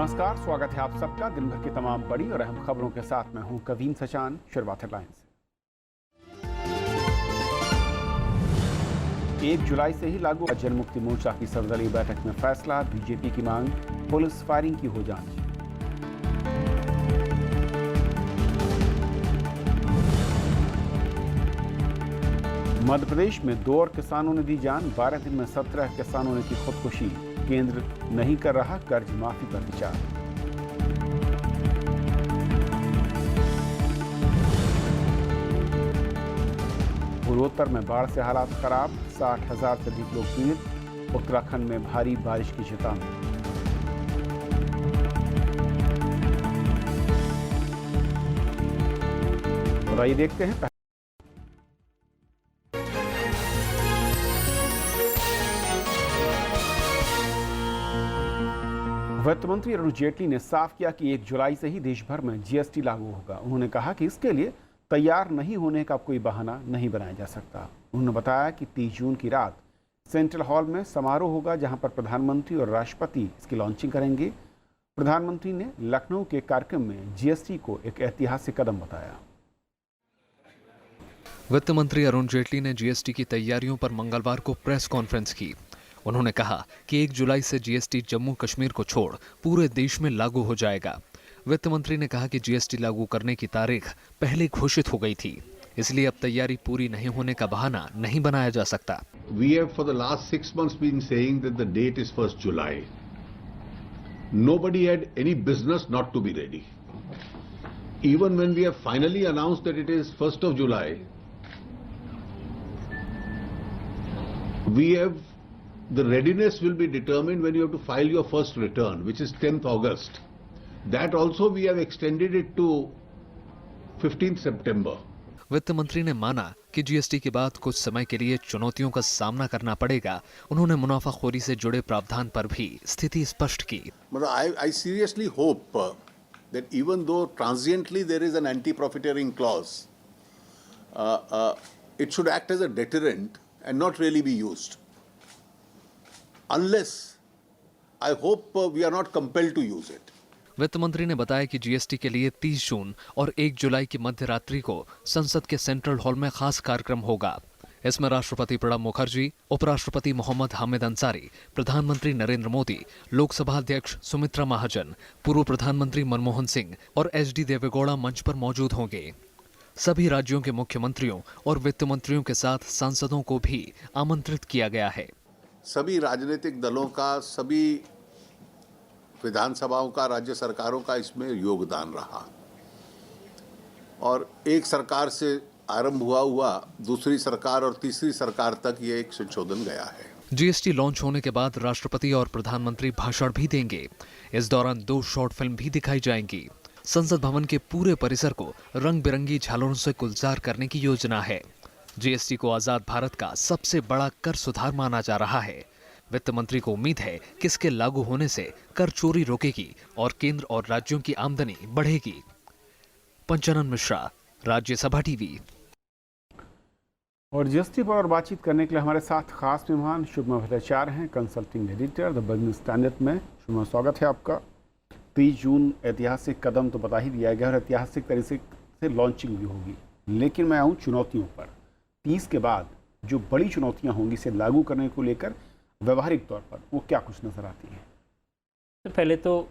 नमस्कार, स्वागत है आप सबका दिन भर की तमाम बड़ी और अहम खबरों के साथ मैं हूं कवीम सचान। शुरुआत हेडलाइंस से। 1 जुलाई से ही लागू जनमुक्ति मोर्चा की सर्वदलीय बैठक में फैसला, बीजेपी की मांग पुलिस फायरिंग की हो जांच। मध्य प्रदेश में 2 और किसानों ने दी जान, 12 दिन में 17 किसानों ने की खुदकुशी। केंद्र नहीं कर रहा कर्ज माफी पर विचार। पूर्वोत्तर में बाढ़ से हालात खराब, 60,000 से अधिक लोग पीड़ित। उत्तराखंड में भारी बारिश की चेतावनी। तो आइए देखते हैं। वित्त मंत्री अरुण जेटली ने साफ किया कि 1 जुलाई से ही देश भर में जीएसटी लागू होगा। उन्होंने कहा कि इसके लिए तैयार नहीं होने का कोई बहाना नहीं बनाया जा सकता। उन्होंने बताया कि 30 जून की रात सेंट्रल हॉल में समारोह होगा, जहां पर प्रधानमंत्री और राष्ट्रपति इसकी लॉन्चिंग करेंगे। प्रधानमंत्री ने लखनऊ के कार्यक्रम में जीएसटी को एक ऐतिहासिक कदम बताया। वित्त मंत्री अरुण जेटली ने जीएसटी की तैयारियों पर मंगलवार को प्रेस कॉन्फ्रेंस की। उन्होंने कहा कि 1 जुलाई से जीएसटी जम्मू कश्मीर को छोड़ पूरे देश में लागू हो जाएगा। वित्त मंत्री ने कहा कि जीएसटी लागू करने की तारीख पहले घोषित हो गई थी, इसलिए अब तैयारी पूरी नहीं होने का बहाना नहीं बनाया जा सकता। We have for the last 6 months been saying that the date is 1st July. Nobody had any business not to be ready. Even when we have finally announced that it is 1st of July, we have the readiness will be determined when you have to file your first return, which is 10th August. That also we have extended it to 15th September. वित्त मंत्री ने माना कि GST के बाद कुछ समय के लिए चुनौतियों का सामना करना पड़ेगा। उन्होंने मुनाफाखोरी से जुड़े प्रावधान पर भी स्थिति स्पष्ट की। I seriously hope that even though transiently there is an anti-profiteering clause, it should act as a deterrent and not really be used. Unless, I hope we are not compelled to use it. वित्त मंत्री ने बताया कि GST के लिए 30 जून और 1 जुलाई की मध्य रात्रि को संसद के सेंट्रल हॉल में खास कार्यक्रम होगा। इसमें राष्ट्रपति प्रणब मुखर्जी, उपराष्ट्रपति मोहम्मद हामिद अंसारी, प्रधानमंत्री नरेंद्र मोदी, लोकसभा अध्यक्ष सुमित्रा महाजन, पूर्व प्रधानमंत्री मनमोहन सिंह और एचडी देवेगौड़ा मंच पर मौजूद होंगे। सभी राज्यों के मुख्यमंत्रियों और वित्त मंत्रियों के साथ सांसदों को भी आमंत्रित किया गया है। सभी राजनीतिक दलों का, सभी विधानसभाओं का, राज्य सरकारों का इसमें योगदान रहा और एक सरकार से आरंभ हुआ दूसरी सरकार और तीसरी सरकार तक ये एक संशोधन गया है। जीएसटी लॉन्च होने के बाद राष्ट्रपति और प्रधानमंत्री भाषण भी देंगे। इस दौरान 2 शॉर्ट फिल्म भी दिखाई जाएंगी। संसद भवन के पूरे परिसर को रंग बिरंगी झालरों से गुलजार करने की योजना है। जीएसटी को आजाद भारत का सबसे बड़ा कर सुधार माना जा रहा है। वित्त मंत्री को उम्मीद है कि इसके लागू होने से कर चोरी रोकेगी और केंद्र और राज्यों की आमदनी बढ़ेगी। पंचानन मिश्रा, राज्यसभा टीवी। और जीएसटी पर और बातचीत करने के लिए हमारे साथ खास मेहमान शुभमा भट्टाचार्य हैं, consulting editor the business standard में। शुभमा, स्वागत है आपका। 30 जून ऐतिहासिक कदम तो बता ही दिया गया और ऐतिहासिक तरीके से लॉन्चिंग भी होगी, लेकिन मैं आऊँ चुनौतियों पर। 30 के बाद जो बड़ी चुनौतियां होंगी इसे लागू करने को लेकर व्यवहारिक तौर पर, वो क्या कुछ नजर आती हैं? तो पहले तो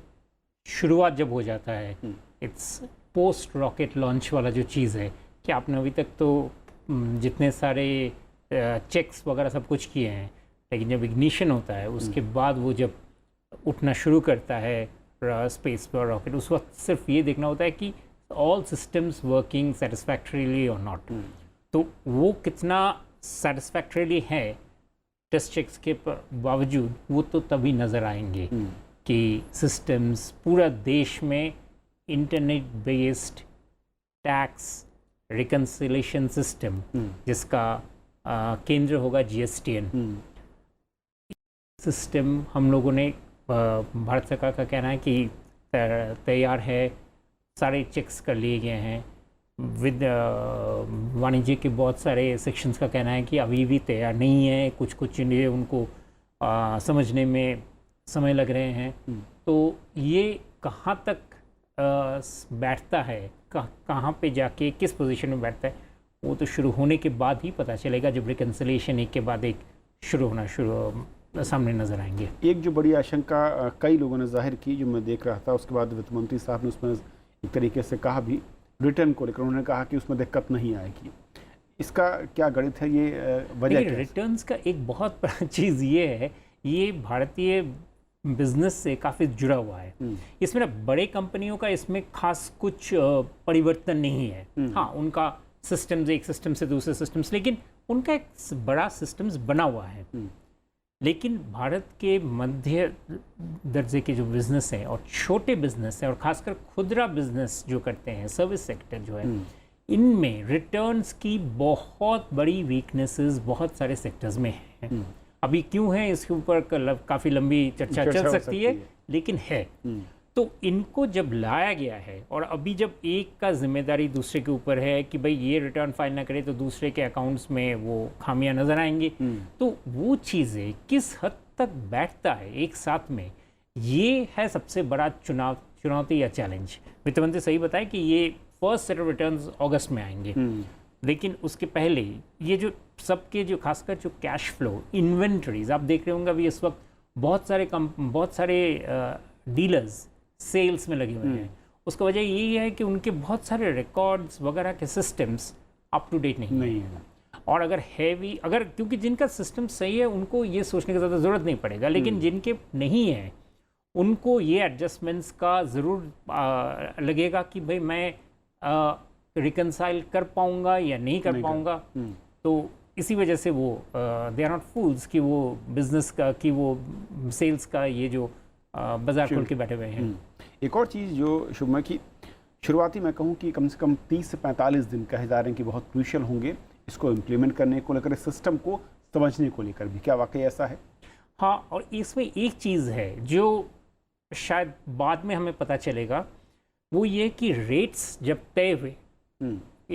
शुरुआत जब हो जाता है, इट्स पोस्ट रॉकेट लॉन्च वाला जो चीज़ है कि आपने अभी तक तो जितने सारे चेक्स वगैरह सब कुछ किए हैं, लेकिन जब इग्निशन होता है उसके बाद वो जब उठना शुरू करता है स्पेस पर रॉकेट, उस वक्त सिर्फ ये देखना होता है कि ऑल सिस्टम्स वर्किंग सेटिस्फैक्टरीली और नॉट। तो वो कितना सेटिस्फैक्टरीली है टेस्ट चेक्स के बावजूद, वो तो तभी नज़र आएंगे कि सिस्टम्स पूरा देश में internet based tax reconciliation system, जिसका केंद्र होगा जीएसटीएन सिस्टम, हम लोगों ने भारत सरकार का कहना है कि तैयार है, सारे चेक्स कर लिए गए हैं। वाणिज्य के बहुत सारे सेक्शंस का कहना है कि अभी भी तैयार नहीं है, कुछ चीज़ें उनको समझने में समय लग रहे हैं। तो ये कहाँ तक बैठता है, कहाँ पे जाके किस पोजीशन में बैठता है, वो तो शुरू होने के बाद ही पता चलेगा, जब रिकन्सिलिएशन एक के बाद एक सामने नजर आएंगे। एक जो बड़ी आशंका कई लोगों ने जाहिर की, जो मैं देख रहा था, उसके बाद वित्त मंत्री साहब ने उसमें एक तरीके से कहा भी, रिटर्न को लेकर उन्होंने कहा कि उसमें दिक्कत नहीं आएगी। इसका क्या गणित है, ये वजह क्या है? रिटर्न्स का एक बहुत बड़ा चीज़ ये है, ये भारतीय बिजनेस से काफ़ी जुड़ा हुआ है। इसमें ना बड़े कंपनियों का इसमें खास कुछ परिवर्तन नहीं है। हाँ, उनका सिस्टम्स एक सिस्टम से दूसरे सिस्टम्स, लेकिन उनका एक बड़ा सिस्टम्स बना हुआ है। लेकिन भारत के मध्य दर्जे के जो बिजनेस हैं और छोटे बिजनेस हैं और खासकर खुदरा बिजनेस जो करते हैं, सर्विस सेक्टर जो है, इनमें रिटर्न्स की बहुत बड़ी वीकनेसेस बहुत सारे सेक्टर्स में हैं। अभी क्यों है इसके ऊपर काफ़ी लंबी चर्चा चल सकती है, लेकिन है। तो इनको जब लाया गया है और अभी जब एक का जिम्मेदारी दूसरे के ऊपर है कि भाई ये रिटर्न फाइल ना करे तो दूसरे के अकाउंट्स में वो खामियां नजर आएंगी, तो वो चीज़ें किस हद तक बैठता है एक साथ में, ये है सबसे बड़ा चुनौती या चैलेंज। वित्त मंत्री सही बताए कि ये फर्स्ट सेट ऑफ रिटर्न्स अगस्त में आएंगे, लेकिन उसके पहले ये जो सबके जो खासकर जो कैश फ्लो, इन्वेंटरीज आप देख रहे होंगे अभी इस वक्त बहुत सारे डीलर्स सेल्स में लगे हुए हैं। उसका वजह यही है कि उनके बहुत सारे रिकॉर्ड्स वगैरह के सिस्टम्स अप टू डेट नहीं है। और अगर क्योंकि जिनका सिस्टम सही है उनको ये सोचने की ज़्यादा ज़रूरत नहीं पड़ेगा, लेकिन जिनके नहीं है उनको ये एडजस्टमेंट्स का ज़रूर लगेगा कि भाई मैं रिकनसाइल कर पाऊंगा या नहीं कर पाऊंगा। तो इसी वजह से वो दे आर नॉट फूल्स कि वो बिजनेस का, कि वो सेल्स का ये जो बाजार खोल के बैठे हुए हैं। एक और चीज़ जो शुभमा की शुरुआती मैं कहूँ कि कम से कम 30 से 45 दिन कहे जा रहे हैं कि बहुत क्रूशियल होंगे इसको इम्प्लीमेंट करने को लेकर, इस सिस्टम को समझने को लेकर भी, क्या वाकई ऐसा है? हाँ, और इसमें एक चीज़ है जो शायद बाद में हमें पता चलेगा, वो ये कि रेट्स जब तय हुए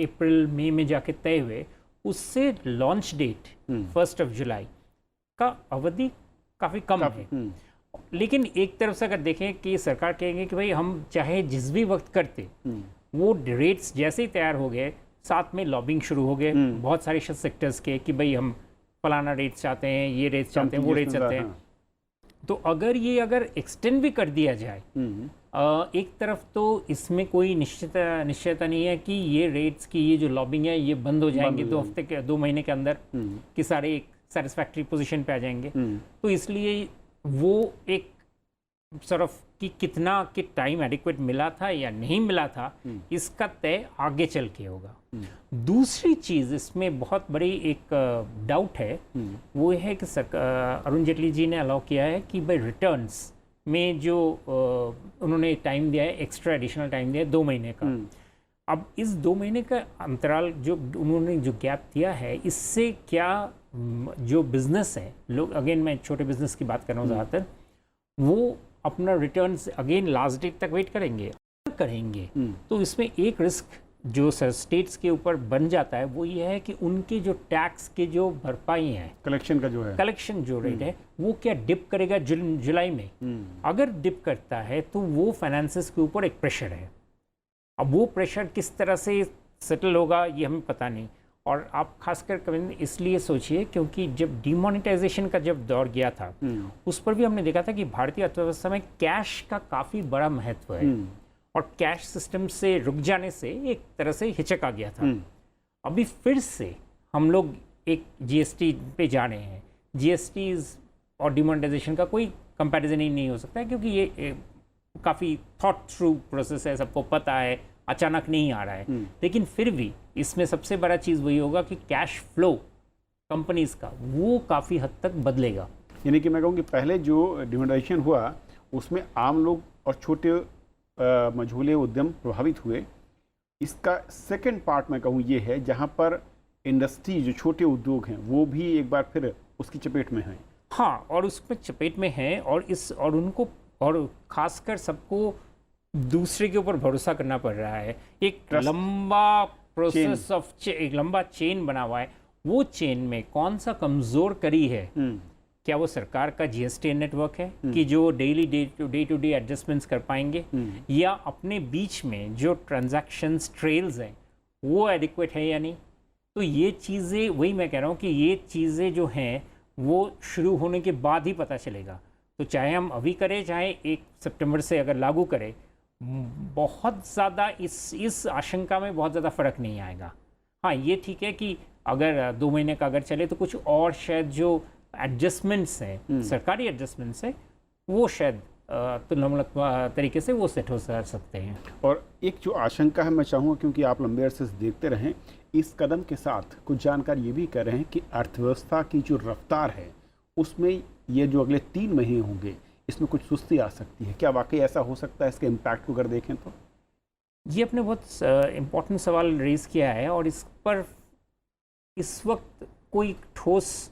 अप्रैल मई में जाके तय हुए, उससे लॉन्च डेट 1 जुलाई का अवधि काफ़ी कम है। लेकिन एक तरफ से अगर देखें कि सरकार कहेंगे कि भाई हम चाहे जिस भी वक्त करते, वो रेट्स जैसे ही तैयार हो गए, साथ में लॉबिंग शुरू हो गए बहुत सारे सेक्टर्स के कि भाई हम फलाना रेट्स चाहते हैं, ये रेट्स चाहते हैं, वो रेट्स चाहते हैं। तो अगर एक्सटेंड भी कर दिया जाए, एक तरफ तो इसमें कोई निश्चयता नहीं है कि ये रेट्स की ये जो लॉबिंग है ये बंद हो जाएंगे 2 महीने के अंदर, कि सारे एक सेटिस्फैक्ट्री पोजीशन पे आ जाएंगे। तो इसलिए वो एक सरफ कि कितना कि टाइम एडिक्वेट मिला था या नहीं मिला था, इसका तय आगे चल के होगा। दूसरी चीज़ इसमें बहुत बड़ी एक डाउट है, वो है कि अरुण जेटली जी ने अलाउ किया है कि भाई रिटर्न्स में जो उन्होंने टाइम दिया है, एक्स्ट्रा एडिशनल टाइम दिया है 2 महीने का। अब इस 2 महीने का अंतराल जो उन्होंने जो गैप दिया है, इससे क्या जो बिजनेस है, लोग, अगेन मैं छोटे बिजनेस की बात कर रहा हूँ ज़्यादातर, वो अपना रिटर्न्स अगेन लास्ट डेट तक वेट करेंगे। तो इसमें एक रिस्क जो स्टेट्स के ऊपर बन जाता है वो ये है कि उनके जो टैक्स के जो भरपाई हैं, कलेक्शन जो रेट है, वो क्या डिप करेगा जुलाई में। अगर डिप करता है तो वो फाइनेंसेस के ऊपर एक प्रेशर है। अब वो प्रेशर किस तरह से सेटल होगा ये हमें पता नहीं। और आप खासकर कभी इसलिए सोचिए क्योंकि जब डिमोनेटाइजेशन का जब दौर गया था, उस पर भी हमने देखा था कि भारतीय अर्थव्यवस्था में कैश का काफ़ी बड़ा महत्व है, और कैश सिस्टम से रुक जाने से एक तरह से हिचक आ गया था। अभी फिर से हम लोग एक जीएसटी पे जा रहे हैं। जीएसटी और डिमोनेटाइजेशन का कोई कंपैरिजन ही नहीं हो सकता है, क्योंकि ये काफ़ी थॉट थ्रू प्रोसेस है, सबको पता है, अचानक नहीं आ रहा है। लेकिन फिर भी इसमें सबसे बड़ा चीज़ वही होगा कि कैश फ्लो कंपनीज का वो काफ़ी हद तक बदलेगा। यानी कि मैं कहूँ कि पहले जो डिमोनेटाइजेशन हुआ उसमें आम लोग और छोटे मझोले उद्यम प्रभावित हुए। इसका सेकंड पार्ट मैं कहूँ ये है जहाँ पर इंडस्ट्री, जो छोटे उद्योग हैं, वो भी एक बार फिर उसकी चपेट में हैं। हाँ, और उसमें चपेट में हैं, और उनको और खासकर सबको दूसरे के ऊपर भरोसा करना पड़ रहा है। एक लंबा प्रोसेस ऑफ एक लंबा चेन बना हुआ है। वो चेन में कौन सा कमज़ोर कड़ी है क्या वो सरकार का जीएसटी नेटवर्क है कि जो डे टू डे एडजस्टमेंट्स कर पाएंगे, या अपने बीच में जो ट्रांजैक्शंस ट्रेल्स हैं वो एडिक्वेट है या नहीं। तो ये चीज़ें, वही मैं कह रहा हूँ कि ये चीज़ें जो हैं वो शुरू होने के बाद ही पता चलेगा। तो चाहे हम अभी करें, चाहे 1 सितंबर से अगर लागू करें, बहुत ज़्यादा इस आशंका में बहुत ज़्यादा फ़र्क नहीं आएगा। हाँ, ये ठीक है कि अगर 2 महीने का अगर चले तो कुछ और शायद जो एडजस्टमेंट्स हैं, सरकारी एडजस्टमेंट्स हैं, वो शायद तुलनामूलक तरीके से वो सेट हो सकते हैं। और एक जो आशंका है, मैं चाहूँगा क्योंकि आप लंबे अरसे से देखते रहें, इस कदम के साथ कुछ जानकार ये भी कह रहे हैं कि अर्थव्यवस्था की जो रफ्तार है उसमें ये जो अगले 3 महीने होंगे इसमें कुछ सुस्ती आ सकती है। क्या वाकई ऐसा हो सकता है? इसके इम्पैक्ट को अगर देखें तो ये आपने बहुत इम्पोर्टेंट सवाल रेज़ किया है, और इस पर इस वक्त कोई ठोस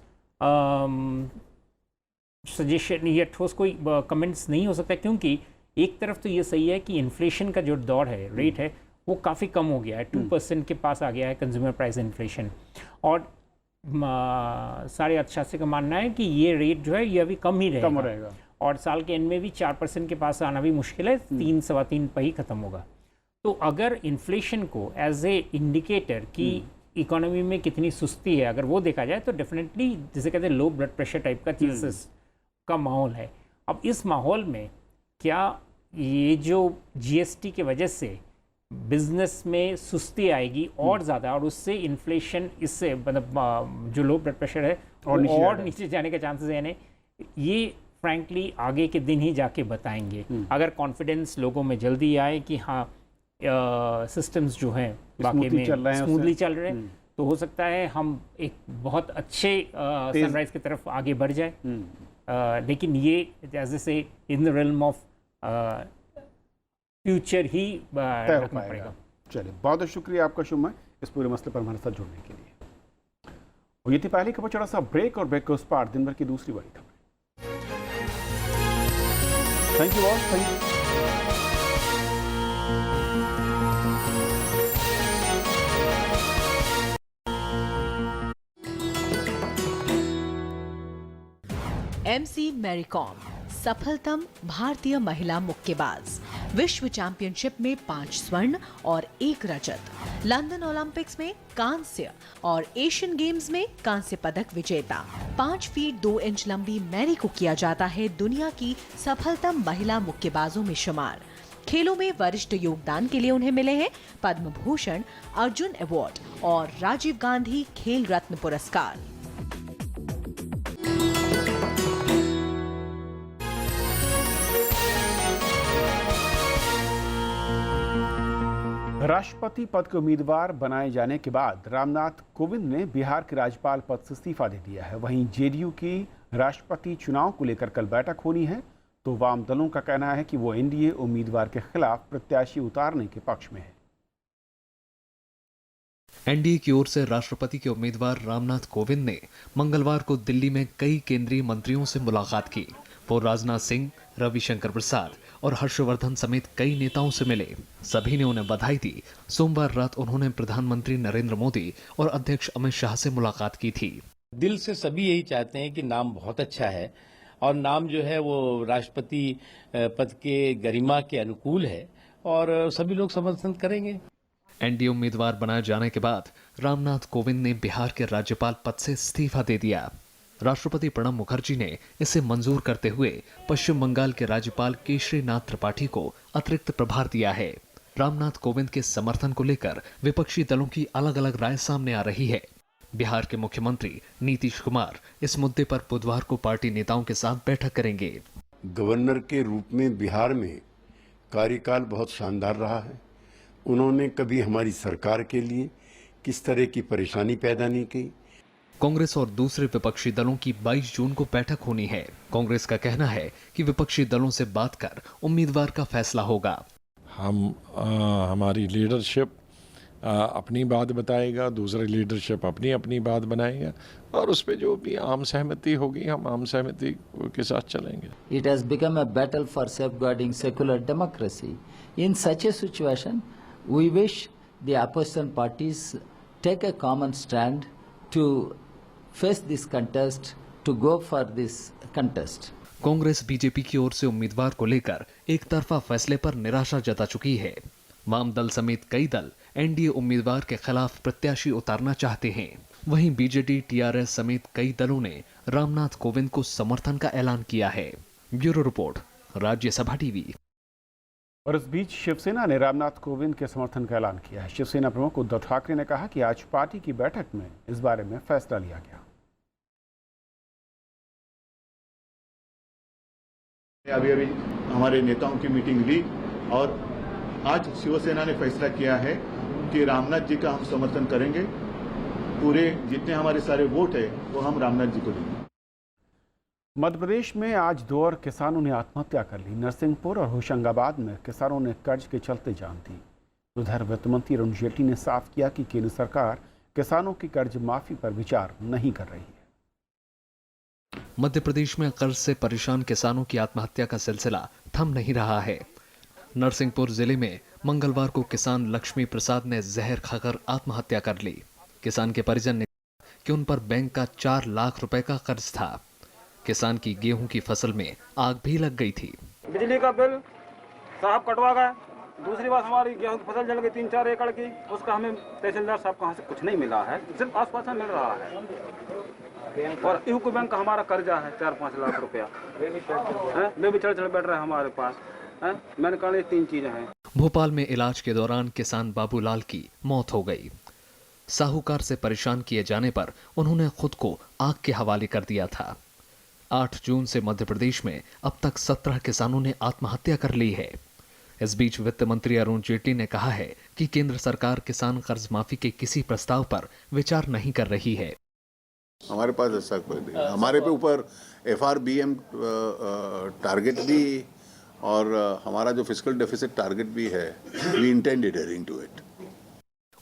सजेशन या ठोस कोई कमेंट्स नहीं हो सकता, क्योंकि एक तरफ तो ये सही है कि इन्फ्लेशन का जो दौर है, रेट है, वो काफ़ी कम हो गया है, 2% के पास आ गया है कंज्यूमर प्राइस इन्फ्लेशन। और सारे अर्थशास्त्री का मानना है कि ये रेट जो है ये अभी कम ही रहेगा, और साल के एंड में भी 4% के पास आना भी मुश्किल है, 3-3.25 पर ही ख़त्म होगा। तो अगर इन्फ्लेशन को एज ए इंडिकेटर की इकोनॉमी में कितनी सुस्ती है अगर वो देखा जाए, तो डेफिनेटली जिसे कहते हैं लो ब्लड प्रेशर टाइप का चीज़ का माहौल है। अब इस माहौल में क्या ये जो जीएसटी की वजह से बिजनेस में सुस्ती आएगी और ज़्यादा, और उससे इन्फ्लेशन, इससे मतलब जो लो ब्लड प्रेशर है और नीचे जाने के चांसेस हैं, ये फ्रैंकली आगे के दिन ही जाके बताएंगे। अगर कॉन्फिडेंस लोगों में जल्दी आए कि हाँ सिस्टम्स जो हैं बाकी में स्मूथली चल रहे हैं, तो हो सकता है हम एक बहुत अच्छे सनराइज की तरफ आगे बढ़ जाए। लेकिन ये जैसे से in the realm of future ही रखना पड़ेगा। चलिए, बहुत बहुत शुक्रिया आपका शुभ इस पूरे मसले पर हमारे साथ जुड़ने के लिए। और ये थी पहली खबर, छोटा सा ब्रेक, और ब्रेक के उस पार दिन भर की दूसरी बड़ी खबर। Thank you all, thank you. MC Mary Kom सफलतम भारतीय महिला मुक्केबाज, विश्व चैंपियनशिप में 5 स्वर्ण और 1 रजत, लंदन ओलंपिक्स में कांस्य और एशियन गेम्स में कांस्य पदक विजेता। 5 फीट 2 इंच लंबी मैरी को किया जाता है दुनिया की सफलतम महिला मुक्केबाजों में शुमार। खेलों में वरिष्ठ योगदान के लिए उन्हें मिले हैं पद्म भूषण, अर्जुन अवार्ड और राजीव गांधी खेल रत्न पुरस्कार। राष्ट्रपति पद के उम्मीदवार बनाए जाने के बाद रामनाथ कोविंद ने बिहार के राज्यपाल पद से इस्तीफा दे दिया है। वहीं जेडीयू की राष्ट्रपति चुनाव को लेकर कल बैठक होनी है, तो वाम दलों का कहना है कि वो एनडीए उम्मीदवार के खिलाफ प्रत्याशी उतारने के पक्ष में है। एनडीए की ओर से राष्ट्रपति के उम्मीदवार रामनाथ कोविंद ने मंगलवार को दिल्ली में कई केंद्रीय मंत्रियों से मुलाकात की। वो राजनाथ सिंह, रविशंकर प्रसाद और हर्षवर्धन समेत कई नेताओं से मिले। सभी ने उन्हें बधाई दी। सोमवार रात उन्होंने प्रधानमंत्री नरेंद्र मोदी और अध्यक्ष अमित शाह से मुलाकात की थी। दिल से सभी यही चाहते हैं कि नाम बहुत अच्छा है, और नाम जो है वो राष्ट्रपति पद के गरिमा के अनुकूल है, और सभी लोग समर्थन करेंगे। एनडीए उम्मीदवार बनाए जाने के बाद रामनाथ कोविंद ने बिहार के राज्यपाल पद से इस्तीफा दे दिया। राष्ट्रपति प्रणब मुखर्जी ने इसे मंजूर करते हुए पश्चिम बंगाल के राज्यपाल केशरीनाथ त्रिपाठी को अतिरिक्त प्रभार दिया है। रामनाथ कोविंद के समर्थन को लेकर विपक्षी दलों की अलग अलग राय सामने आ रही है। बिहार के मुख्यमंत्री नीतीश कुमार इस मुद्दे पर बुधवार को पार्टी नेताओं के साथ बैठक करेंगे। गवर्नर के रूप में बिहार में कार्यकाल बहुत शानदार रहा है। उन्होंने कभी हमारी सरकार के लिए किस तरह की परेशानी पैदा नहीं की। कांग्रेस और दूसरे विपक्षी दलों की 22 जून को बैठक होनी है। कांग्रेस का कहना है कि विपक्षी दलों से बात कर उम्मीदवार का फैसला होगा। हमारी लीडरशिप अपनी बात बताएगा, दूसरी लीडरशिप अपनी अपनी बात बनाएगा, और उस पे जो भी आम सहमति होगी हम आम सहमति के साथ चलेंगे। It has become a battle for safeguarding secular democracy. In such a situation, we wish the opposition parties take a common stand to face this contest to go for this contest. Congress BJP की ओर से उम्मीदवार को लेकर एक तरफा फैसले पर निराशा जता चुकी है। वाम दल समेत कई दल एनडीए उम्मीदवार के खिलाफ प्रत्याशी उतारना चाहते हैं। वहीं बीजेडी, टीआरएस समेत कई दलों ने रामनाथ कोविंद को समर्थन का ऐलान किया है। Bureau report, Rajya Sabha TV. और इस बीच शिवसेना ने रामनाथ कोविंद के समर्थन का ऐलान किया है। शिवसेना प्रमुख उद्धव ठाकरे ने कहा कि आज पार्टी की बैठक में इस बारे में फैसला लिया गया। अभी हमारे नेताओं की मीटिंग ली और आज शिवसेना ने फैसला किया है कि रामनाथ जी का हम समर्थन करेंगे। पूरे जितने हमारे सारे वोट है वो हम रामनाथ जी को देंगे। मध्य प्रदेश में आज 2 और किसानों ने आत्महत्या कर ली। नरसिंहपुर और होशंगाबाद में किसानों ने कर्ज के चलते जान दी। उधर वित्त मंत्री अरुण जेटली ने साफ किया कि केंद्र सरकार किसानों की कर्ज माफी पर विचार नहीं कर रही है। मध्य प्रदेश में कर्ज से परेशान किसानों की आत्महत्या का सिलसिला थम नहीं रहा है। नरसिंहपुर जिले में मंगलवार को किसान लक्ष्मी प्रसाद ने जहर खाकर आत्महत्या कर ली। किसान के परिजन ने कहा कि उन पर बैंक का 4 लाख रुपए का कर्ज था। किसान की गेहूं की फसल में आग भी लग गई थी। बिजली का बिल साहब कटवा गए। दूसरी बात, हमारी गेहूं की फसल जल गई 3-4 एकड़ की। उसका हमें तहसीलदार साहब कहाँ से कुछ नहीं मिला है, सिर्फ आसपास में मिल रहा है। और यूको बैंक का हमारा कर्जा है 4-5 लाख रुपया, वे भी चढ़ बैठ रहे हैं हमारे पास। मैंने कहा ये 3 चीजें हैं। भोपाल में इलाज के दौरान किसान बाबूलाल की मौत हो गई। साहूकार से परेशान किए जाने पर उन्होंने खुद को आग के हवाले कर दिया था। 8 जून से मध्य प्रदेश में अब तक 17 किसानों ने आत्महत्या कर ली है। इस बीच वित्त मंत्री अरुण जेटली ने कहा है कि केंद्र सरकार किसान कर्ज माफी के किसी प्रस्ताव पर विचार नहीं कर रही है। हमारे पास ऐसा कोई नहीं। हमारे पे ऊपर FRBM टारगेट भी और हमारा जो फिस्कल डेफिसिट टारगेट भी है, we intend adhering to it.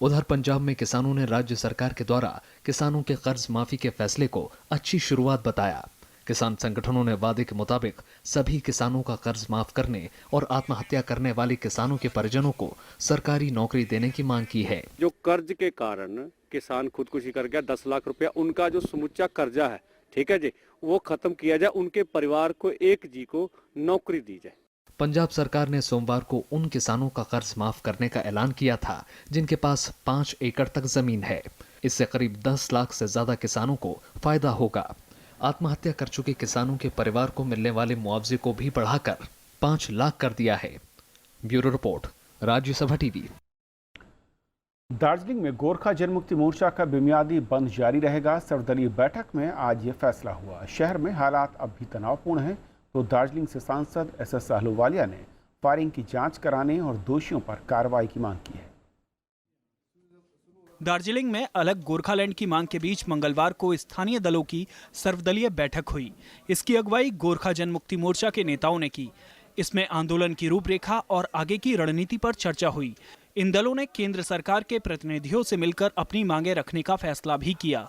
उधर पंजाब में किसानों ने राज्य सरकार के द्वारा किसानों के कर्ज माफी के फैसले को अच्छी शुरुआत बताया। किसान संगठनों ने वादे के मुताबिक सभी किसानों का कर्ज माफ करने और आत्महत्या करने वाले किसानों के परिजनों को सरकारी नौकरी देने की मांग की है। जो कर्ज के कारण किसान खुदकुशी कर गया, 10 लाख रुपया उनका जो समुच्चा कर्जा है, ठीक है जी, वो खत्म किया जाए। उनके परिवार को एक जी को नौकरी दी जाए। पंजाब सरकार ने सोमवार को उन किसानों का कर्ज माफ करने का ऐलान किया था जिनके पास 5 एकड़ तक जमीन है। इससे करीब 10 लाख से ज्यादा किसानों को फायदा होगा। आत्महत्या कर चुके किसानों के परिवार को मिलने वाले मुआवजे को भी बढ़ाकर 5 लाख कर दिया है। Bureau report, Rajya Sabha TV. Darjeeling में गोरखा जनमुक्ति मोर्चा का बुनियादी बंद जारी रहेगा। सर्वदलीय बैठक में आज ये फैसला हुआ। शहर में हालात अब भी तनावपूर्ण हैं, तो दार्जिलिंग से सांसद SS अहलूवालिया ने फायरिंग की जांच कराने और दोषियों पर कार्रवाई की मांग की है। दार्जिलिंग में अलग गोरखालैंड की मांग के बीच मंगलवार को स्थानीय दलों की सर्वदलीय बैठक हुई। इसकी अगुवाई गोरखा जनमुक्ति मोर्चा के नेताओं ने की। इसमें आंदोलन की रूपरेखा और आगे की रणनीति पर चर्चा हुई। इन दलों ने केंद्र सरकार के प्रतिनिधियों से मिलकर अपनी मांगें रखने का फैसला भी किया।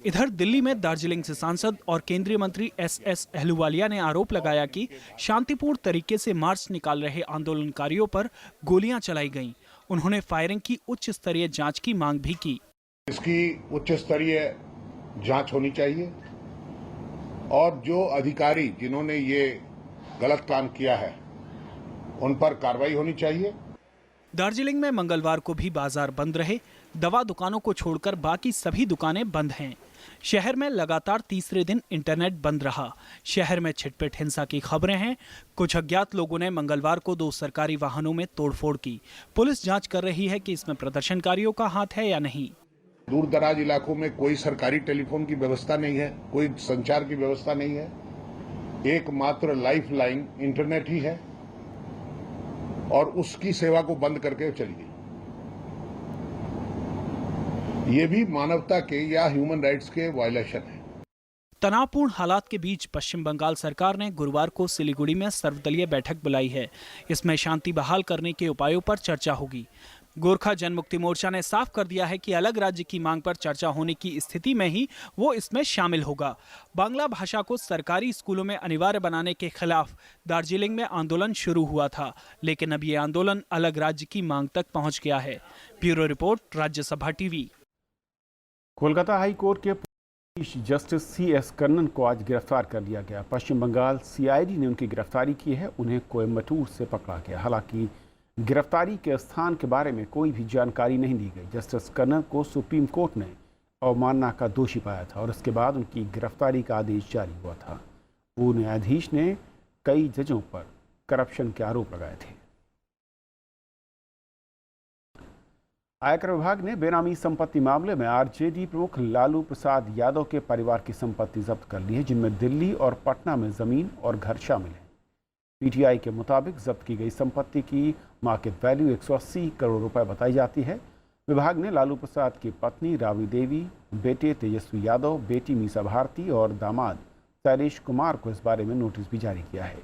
इधर दिल्ली में दार्जिलिंग से सांसद और केंद्रीय मंत्री SS अहलूवालिया ने आरोप लगाया कि शांतिपूर्ण तरीके से मार्च निकाल रहे आंदोलनकारियों पर गोलियां चलाई गईं। उन्होंने फायरिंग की उच्च स्तरीय जांच की मांग भी की। इसकी उच्च स्तरीय जांच होनी चाहिए और जो अधिकारी जिन्होंने ये गलत काम किया है उन पर कार्रवाई होनी चाहिए। दार्जिलिंग में मंगलवार को भी बाजार बंद रहे। दवा दुकानों को छोड़कर बाकी सभी दुकानें बंद हैं। शहर में लगातार तीसरे दिन इंटरनेट बंद रहा। शहर में छिटपिट हिंसा की खबरें हैं। कुछ अज्ञात लोगों ने मंगलवार को 2 सरकारी वाहनों में तोड़फोड़ की। पुलिस जांच कर रही है कि इसमें प्रदर्शनकारियों का हाथ है या नहीं। दूर दराज इलाकों में कोई सरकारी टेलीफोन की व्यवस्था नहीं है, कोई संचार की व्यवस्था नहीं है। एकमात्र लाइफ लाइन इंटरनेट ही है और उसकी सेवा को बंद करके चली गई। ये भी मानवता के या ह्यूमन राइट्स के वायलेशन है। तनावपूर्ण हालात के बीच पश्चिम बंगाल सरकार ने गुरुवार को सिलीगुड़ी में सर्वदलीय बैठक बुलाई है। इसमें शांति बहाल करने के उपायों पर चर्चा होगी। गोरखा जनमुक्ति मोर्चा ने साफ कर दिया है कि अलग राज्य की मांग पर चर्चा होने की स्थिति में ही वो इसमें शामिल होगा। बांग्ला भाषा को सरकारी स्कूलों में अनिवार्य बनाने के खिलाफ दार्जिलिंग में आंदोलन शुरू हुआ था, लेकिन अब ये आंदोलन अलग राज्य की मांग तक पहुंच गया है। Bureau report, Rajya Sabha TV. Kolkata high court के जस्टिस CS कन्नन को आज गिरफ्तार कर लिया गया। पश्चिम बंगाल CID ने उनकी गिरफ्तारी की है। उन्हें कोयम्बटूर से पकड़ा गया। हालांकि गिरफ्तारी के स्थान के बारे में कोई भी जानकारी नहीं दी गई। जस्टिस कन्नन को सुप्रीम कोर्ट ने अवमानना का दोषी पाया था और उसके बाद उनकी गिरफ्तारी का आदेश जारी हुआ था। पूर्व न्यायाधीश ने कई जजों पर करप्शन के आरोप लगाए थे। आयकर विभाग ने बेनामी संपत्ति मामले में RJD प्रमुख लालू प्रसाद यादव के परिवार की संपत्ति जब्त कर ली है, जिनमें दिल्ली और पटना में जमीन और घर शामिल हैं। PTI के मुताबिक जब्त की गई संपत्ति की मार्केट वैल्यू 180 करोड़ रुपए बताई जाती है। विभाग ने लालू प्रसाद की पत्नी राबड़ी देवी, बेटे तेजस्वी यादव, बेटी मीसा भारती और दामाद शैलेश कुमार को इस बारे में नोटिस भी जारी किया है।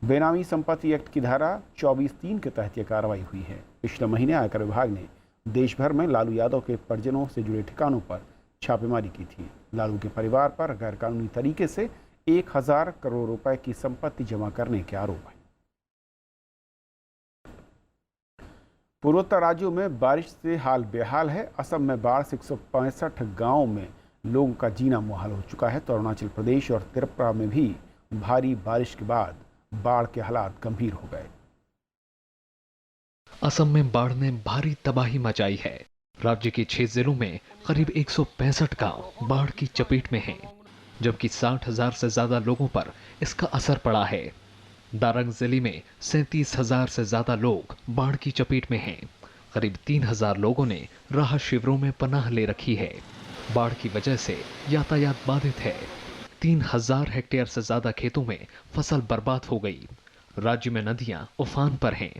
बेनामी संपत्ति एक्ट की धारा 24(3) के तहत यह कार्रवाई हुई है। पिछले महीने आयकर विभाग ने देश भर में लालू यादव के परिजनों से जुड़े ठिकानों पर छापेमारी की थी। लालू के परिवार पर गैरकानूनी तरीके से 1000 करोड़ रुपए की संपत्ति जमा करने के आरोप है। पूर्वोत्तर राज्यों में बारिश से हाल बेहाल है। असम में बाढ़ से 165 गांवों में लोगों का जीना मुहाल हो चुका है तो अरुणाचल प्रदेश और त्रिपुरा में भी भारी बारिश के बाद बाढ़ के हालात गंभीर हो गए। असम में बाढ़ ने भारी तबाही मचाई है। राज्य के 6 जिलों में करीब 165 गांव बाढ़ की चपेट में हैं, जबकि 60,000 से ज्यादा लोगों पर इसका असर पड़ा है। दारंग जिले में 37,000 से ज्यादा लोग बाढ़ की चपेट में हैं। करीब 3,000 लोगों ने राहत शिविरों में पनाह ले रखी है। बाढ़ की वजह से यातायात बाधित है। 3,000 हेक्टेयर से ज्यादा खेतों में फसल बर्बाद हो गई। राज्य में नदियां उफान पर हैं।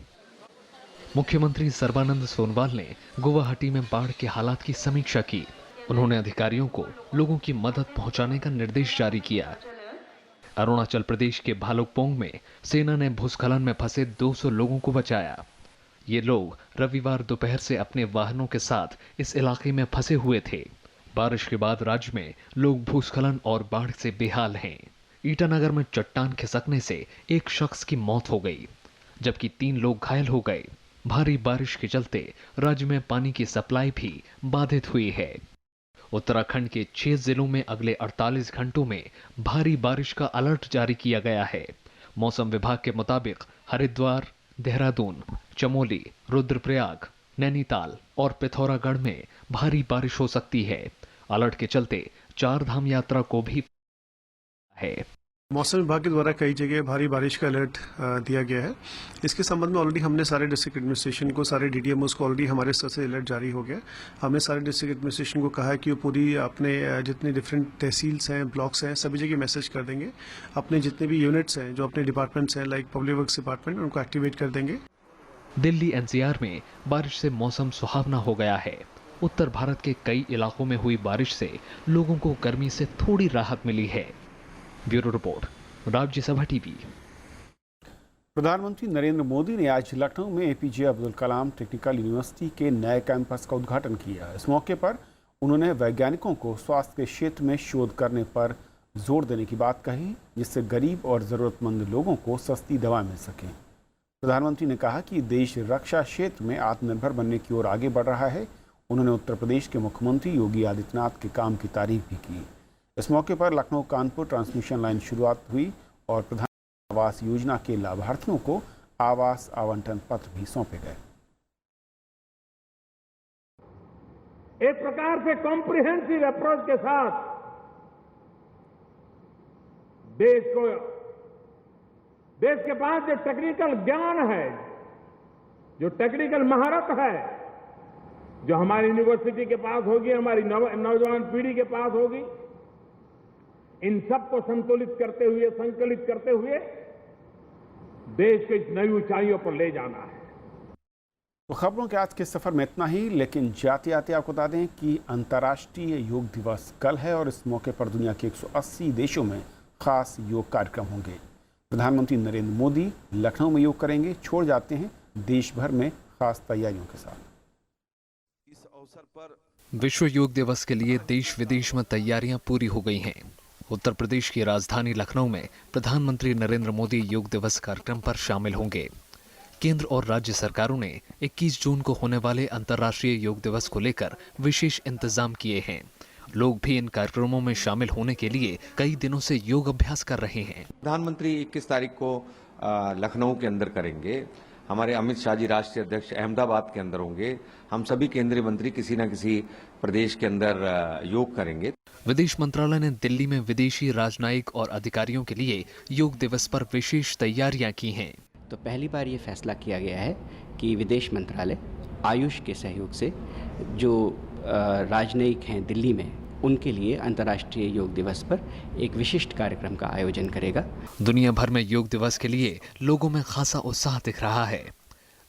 मुख्यमंत्री सर्बानंद सोनोवाल ने गुवाहाटी में बाढ़ के हालात की समीक्षा की। उन्होंने अधिकारियों को लोगों की मदद पहुंचाने का निर्देश जारी किया। अरुणाचल प्रदेश के भालुकपोंग में सेना ने भूस्खलन में फंसे 200 लोगों को बचाया। ये लोग रविवार दोपहर से अपने वाहनों के साथ इस इलाके में फंसे हुए थे। बारिश के बाद राज्य में लोग भूस्खलन और बाढ़ से बेहाल हैं। ईटानगर में चट्टान खिसकने से एक शख्स की मौत हो गई, जबकि 3 लोग घायल हो गए। भारी बारिश के चलते राज्य में पानी की सप्लाई भी बाधित हुई है। उत्तराखंड के 6 जिलों में अगले 48 घंटों में भारी बारिश का अलर्ट जारी किया गया है। मौसम विभाग के मुताबिक हरिद्वार, देहरादून, चमोली, रुद्रप्रयाग, नैनीताल और पिथौरागढ़ में भारी बारिश हो सकती है। अलर्ट के चलते 4 धाम यात्रा को भी है। मौसम विभाग के द्वारा कई जगह भारी बारिश का अलर्ट दिया गया है। इसके संबंध में ऑलरेडी हमने सारे डिस्ट्रिक्ट एडमिनिस्ट्रेशन को, सारे DDMOs को ऑलरेडी हमारे स्तर से अलर्ट जारी हो गया। हमने सारे डिस्ट्रिक्ट एडमिनिस्ट्रेशन को कहा है कि वो पूरी अपने जितने डिफरेंट तहसील्स हैं, ब्लॉक्स हैं, सभी जगह मैसेज कर देंगे। अपने जितने भी यूनिट्स हैं, जो अपने डिपार्टमेंट्स हैं लाइक पब्लिक वर्क्स डिपार्टमेंट, उनको एक्टिवेट कर देंगे। दिल्ली NCR में बारिश से मौसम सुहावना हो गया है। उत्तर भारत के कई इलाकों में हुई बारिश से लोगों को गर्मी से थोड़ी राहत मिली है। Bureau report, Rajya Sabha TV. प्रधानमंत्री नरेंद्र मोदी ने आज लखनऊ में APJ Abdul Kalam technical university के नए कैंपस का उद्घाटन किया। इस मौके पर उन्होंने वैज्ञानिकों को स्वास्थ्य के क्षेत्र में शोध करने पर जोर देने की बात कही, जिससे गरीब और ज़रूरतमंद लोगों को सस्ती दवा मिल सके। प्रधानमंत्री ने कहा कि देश रक्षा क्षेत्र में आत्मनिर्भर बनने की ओर आगे बढ़ रहा है। उन्होंने उत्तर प्रदेश के मुख्यमंत्री योगी आदित्यनाथ के काम की तारीफ भी की। इस मौके पर लखनऊ कानपुर ट्रांसमिशन लाइन शुरुआत हुई और प्रधानमंत्री आवास योजना के लाभार्थियों को आवास आवंटन पत्र भी सौंपे गए। एक प्रकार से कॉम्प्रिहेंसिव अप्रोच के साथ देश के पास जो टेक्निकल ज्ञान है, जो टेक्निकल महारत है, जो हमारी यूनिवर्सिटी के पास होगी, हमारी नौजवान पीढ़ी के पास होगी, इन सबको संतुलित करते हुए, संकलित करते हुए देश को इस नई ऊंचाइयों पर ले जाना है। तो खबरों के आज के सफर में इतना ही, लेकिन जाते आते आपको बता दें कि अंतर्राष्ट्रीय योग दिवस कल है और इस मौके पर दुनिया के 180 देशों में खास योग कार्यक्रम होंगे। प्रधानमंत्री नरेंद्र मोदी लखनऊ में योग करेंगे। छोड़ जाते हैं देश भर में खास तैयारियों के साथ। इस अवसर पर विश्व योग दिवस के लिए देश विदेश में तैयारियां पूरी हो गई हैं। उत्तर प्रदेश की राजधानी लखनऊ में प्रधानमंत्री नरेंद्र मोदी योग दिवस कार्यक्रम पर शामिल होंगे। केंद्र और राज्य सरकारों ने 21 जून को होने वाले अंतर्राष्ट्रीय योग दिवस को लेकर विशेष इंतजाम किए हैं। लोग भी इन कार्यक्रमों में शामिल होने के लिए कई दिनों से योग अभ्यास कर रहे हैं। प्रधानमंत्री 21 तारीख को लखनऊ के अंदर करेंगे, हमारे अमित शाह जी राष्ट्रीय अध्यक्ष अहमदाबाद के अंदर होंगे, हम सभी केंद्रीय मंत्री किसी न किसी प्रदेश के अंदर योग करेंगे। विदेश मंत्रालय ने दिल्ली में विदेशी राजनयिक और अधिकारियों के लिए योग दिवस पर विशेष तैयारियां की हैं। तो पहली बार ये फैसला किया गया है कि विदेश मंत्रालय आयुष के सहयोग से जो राजनयिक हैं दिल्ली में, उनके लिए अंतर्राष्ट्रीय योग दिवस पर एक विशिष्ट कार्यक्रम का आयोजन करेगा। दुनिया भर में योग दिवस के लिए लोगों में खासा उत्साह दिख रहा है।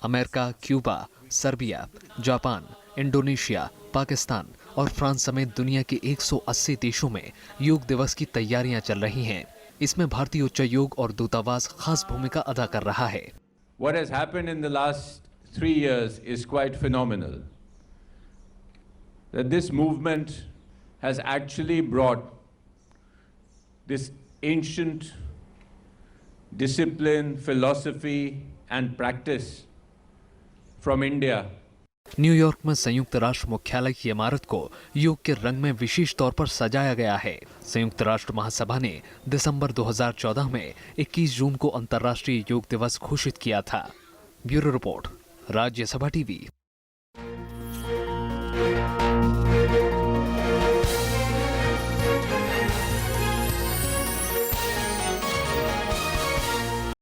America, Cuba, Serbia, Japan, Indonesia, Pakistan और फ्रांस समेत दुनिया के 180 देशों में योग दिवस की तैयारियां चल रही हैं। इसमें भारतीय उच्चायोग और दूतावास खास भूमिका अदा कर रहा है। What has happened in the last 3 years is quite phenomenal. That this movement has actually brought this ancient discipline, philosophy and practice from India. New York में संयुक्त राष्ट्र मुख्यालय की इमारत को योग के रंग में विशेष तौर पर सजाया गया है। संयुक्त राष्ट्र महासभा ने दिसंबर 2014 में 21 जून को अंतर्राष्ट्रीय योग दिवस घोषित किया था। Bureau report, Rajya Sabha TV.